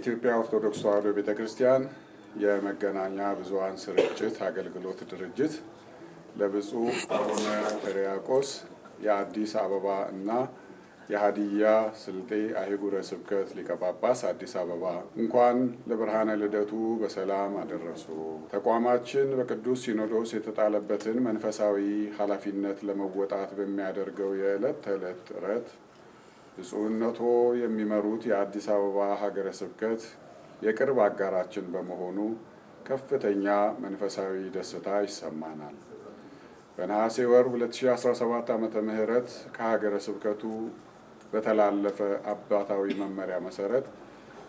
የኢትዮጵያ ኦርቶዶክስ ተዋሕዶ ቤተክርስቲያን የመገናኛ ብዙኃን ስርጭት አገልግሎት ድርጅት ለብፁዕ አቡነ ሕርያቆስ የአዲስ አበባ እና የሀዲያ ስልጤ አህጉረ ስብከት ሊቀ ጳጳስ አዲስ አበባ እንኳን ለብርሃነ ልደቱ በሰላም አደረሱ። ተቋማችን በቅዱስ ሲኖዶስ የተጣለበትን መንፈሳዊ ኃላፊነት ለመወጣት በሚያደርገው የዕለት ተዕለት ጥረት ብፁዕነቶ የሚመሩት የአዲስ አበባ ሀገረ ስብከት የቅርብ አጋራችን በመሆኑ ከፍተኛ መንፈሳዊ ደስታ ይሰማናል። በነሐሴ ወር 2017 ዓመተ ምህረት ከሀገረ ስብከቱ በተላለፈ አባታዊ መመሪያ መሰረት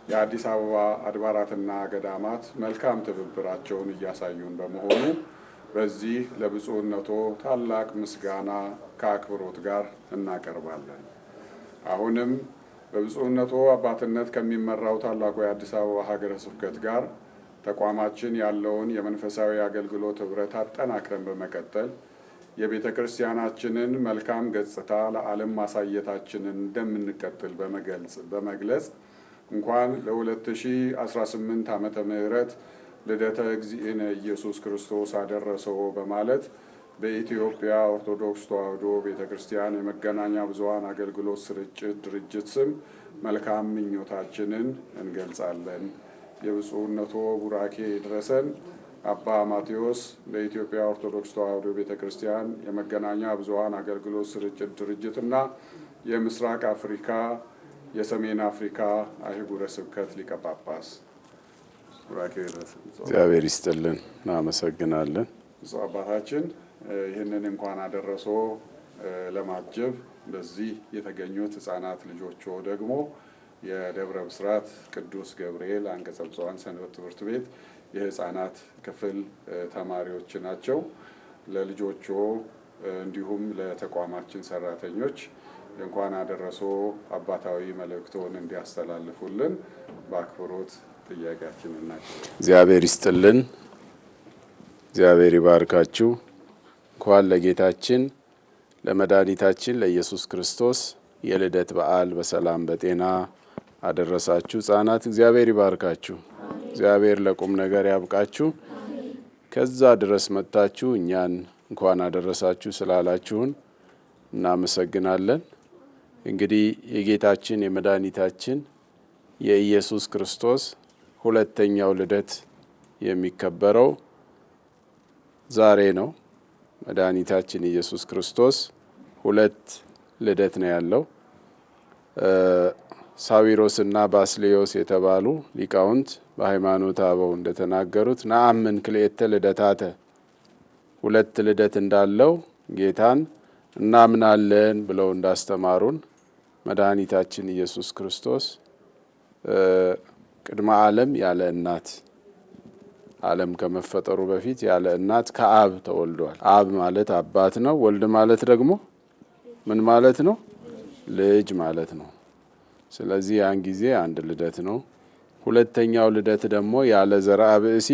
የአዲስ አበባ አድባራትና ገዳማት መልካም ትብብራቸውን እያሳዩን በመሆኑ በዚህ ለብፁዕነቶ ታላቅ ምስጋና ከአክብሮት ጋር እናቀርባለን። አሁንም በብፁዕነቶ አባትነት ከሚመራው ታላቁ የአዲስ አበባ ሀገረ ስብከት ጋር ተቋማችን ያለውን የመንፈሳዊ አገልግሎት ኅብረት አጠናክረን በመቀጠል የቤተ ክርስቲያናችንን መልካም ገጽታ ለዓለም ማሳየታችንን እንደምንቀጥል በመግለጽ እንኳን ለ2018 ዓመተ ምህረት ልደተ እግዚእነ ኢየሱስ ክርስቶስ አደረሰው በማለት በኢትዮጵያ ኦርቶዶክስ ተዋሕዶ ቤተ ክርስቲያን የመገናኛ ብዙኃን አገልግሎት ስርጭት ድርጅት ስም መልካም ምኞታችንን እንገልጻለን። የብፁዕነቶ ቡራኬ ይድረሰን። አባ ማቴዎስ ለኢትዮጵያ ኦርቶዶክስ ተዋሕዶ ቤተ ክርስቲያን የመገናኛ ብዙኃን አገልግሎት ስርጭት ድርጅትና የምስራቅ አፍሪካ የሰሜን አፍሪካ አህጉረ ስብከት ሊቀ ጳጳስ። ቡራኬ ይድረሰን። እግዚአብሔር ይስጥልን። እናመሰግናለን። ብፁዕ አባታችን ይህንን እንኳን አደረሶ ለማጀብ በዚህ የተገኙት ሕፃናት ልጆቹ ደግሞ የደብረ ብስራት ቅዱስ ገብርኤል አንቀጸ ብፁዓን ሰንበት ትምህርት ቤት የሕፃናት ክፍል ተማሪዎች ናቸው። ለልጆቹ እንዲሁም ለተቋማችን ሰራተኞች እንኳን አደረሶ አባታዊ መልእክቶን እንዲያስተላልፉልን በአክብሮት ጥያቄያችን እናቀርባለን። እግዚአብሔር ይስጥልን። እግዚአብሔር ይባርካችሁ። እንኳን ለጌታችን ለመድኃኒታችን ለኢየሱስ ክርስቶስ የልደት በዓል በሰላም በጤና አደረሳችሁ። ሕፃናት እግዚአብሔር ይባርካችሁ። እግዚአብሔር ለቁም ነገር ያብቃችሁ። ከዛ ድረስ መጥታችሁ እኛን እንኳን አደረሳችሁ ስላላችሁን እናመሰግናለን። እንግዲህ የጌታችን የመድኃኒታችን የኢየሱስ ክርስቶስ ሁለተኛው ልደት የሚከበረው ዛሬ ነው። መድኃኒታችን ኢየሱስ ክርስቶስ ሁለት ልደት ነው ያለው። ሳዊሮስና ባስሌዮስ የተባሉ ሊቃውንት በሃይማኖተ አበው እንደተናገሩት ነአምን ክልኤተ ልደታተ፣ ሁለት ልደት እንዳለው ጌታን እናምናለን ብለው እንዳስተማሩን መድኃኒታችን ኢየሱስ ክርስቶስ ቅድመ ዓለም ያለ እናት ዓለም ከመፈጠሩ በፊት ያለ እናት ከአብ ተወልዷል። አብ ማለት አባት ነው። ወልድ ማለት ደግሞ ምን ማለት ነው? ልጅ ማለት ነው። ስለዚህ ያን ጊዜ አንድ ልደት ነው። ሁለተኛው ልደት ደግሞ ያለ ዘርአ ብእሲ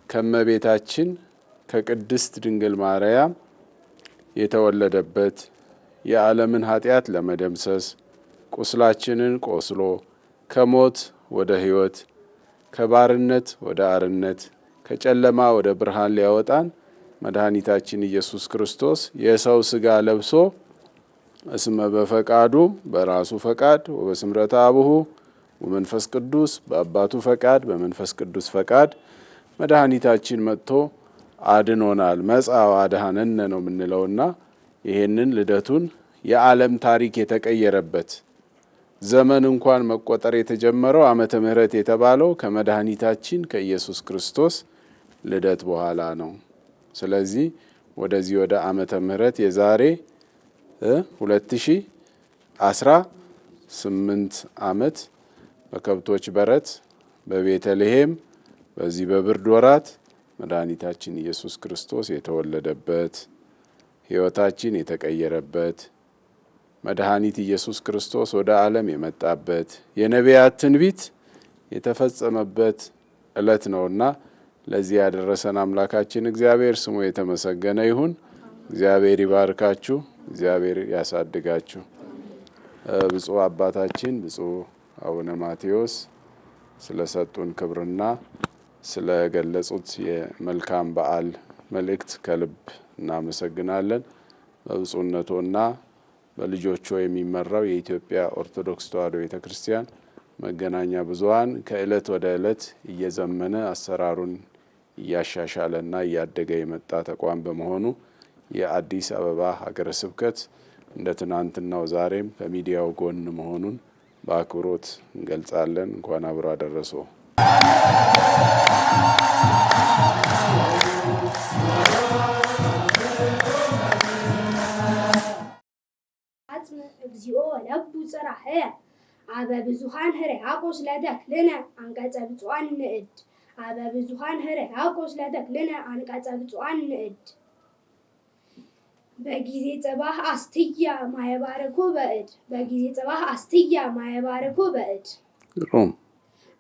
ከመቤታችን ከቅድስት ድንግል ማርያም የተወለደበት የዓለምን ኃጢአት ለመደምሰስ ቁስላችንን ቆስሎ ከሞት ወደ ሕይወት ከባርነት ወደ አርነት ከጨለማ ወደ ብርሃን ሊያወጣን መድኃኒታችን ኢየሱስ ክርስቶስ የሰው ሥጋ ለብሶ እስመ በፈቃዱ በራሱ ፈቃድ ወበስምረተ አቡሁ ወመንፈስ ቅዱስ በአባቱ ፈቃድ በመንፈስ ቅዱስ ፈቃድ መድኃኒታችን መጥቶ አድኖናል። መጽአ አድኃነነ ነው የምንለውና ይሄንን ልደቱን የዓለም ታሪክ የተቀየረበት ዘመን እንኳን መቆጠር የተጀመረው ዓመተ ምህረት የተባለው ከመድኃኒታችን ከኢየሱስ ክርስቶስ ልደት በኋላ ነው። ስለዚህ ወደዚህ ወደ ዓመተ ምህረት የዛሬ 2018 ዓመት በከብቶች በረት በቤተልሔም በዚህ በብርድ ወራት መድኃኒታችን ኢየሱስ ክርስቶስ የተወለደበት ሕይወታችን የተቀየረበት መድኃኒት ኢየሱስ ክርስቶስ ወደ ዓለም የመጣበት የነቢያት ትንቢት የተፈጸመበት ዕለት ነውና ለዚህ ያደረሰን አምላካችን እግዚአብሔር ስሙ የተመሰገነ ይሁን። እግዚአብሔር ይባርካችሁ። እግዚአብሔር ያሳድጋችሁ። ብፁዕ አባታችን ብፁዕ አቡነ ማቴዎስ ስለሰጡን ክብርና ስለገለጹት የመልካም በዓል መልእክት ከልብ እናመሰግናለን። በብፁዕነቶና በልጆቹ የሚመራው የኢትዮጵያ ኦርቶዶክስ ተዋሕዶ ቤተክርስቲያን መገናኛ ብዙኃን ከዕለት ወደ ዕለት እየዘመነ አሰራሩን እያሻሻለና እያደገ የመጣ ተቋም በመሆኑ የአዲስ አበባ ሀገረ ስብከት እንደ ትናንትናው ዛሬም ከሚዲያው ጎን መሆኑን በአክብሮት እንገልጻለን። እንኳን አብሮ አደረሰው። እግዚኦ ለቡ ጽራህ አበ ብዙሃን ሕርያቆስ ለተክልነ አንቀጸ ብፁዓን ንዕድ አበ ብዙሃን ሕርያቆስ ለተክልነ አንቀጸ ብፁዓን ንዕድ በጊዜ ጽባህ አስትያ ማየባረኮ በእድ በጊዜ ጽባህ አስትያ ማየባረኮ በእድ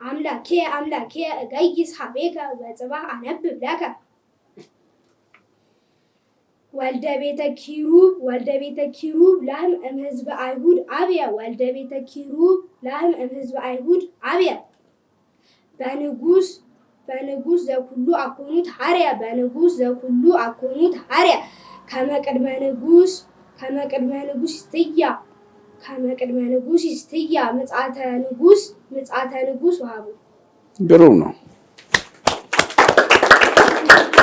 አምላኬ አምላኬ እገይስ ሀቤከ በጽባህ አነብብ ለከ ወልደ ቤተ ኪሩብ ላህም እምሕዝበ አይሁድ አብየ ወልደ ቤተ ኪሩብ ላህም እምሕዝበ አይሁድ አብየ በንጉስ ዘኩሉ አኮኑት ሐርያ በንጉስ ዘኩሉ አኮኑት ሐርያ ከመቅድመ ንጉስ ይስትያ ምጽአተ ንጉስ ወሀቡ። ግሩም ነው።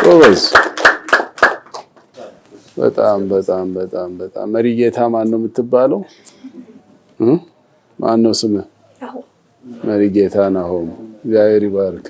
ጎበዝ። በጣም መሪጌታ ማን ነው የምትባለው? ማን ነው ስምህ? መሪጌታ ናሆም። እግዚአብሔር ይባርክ።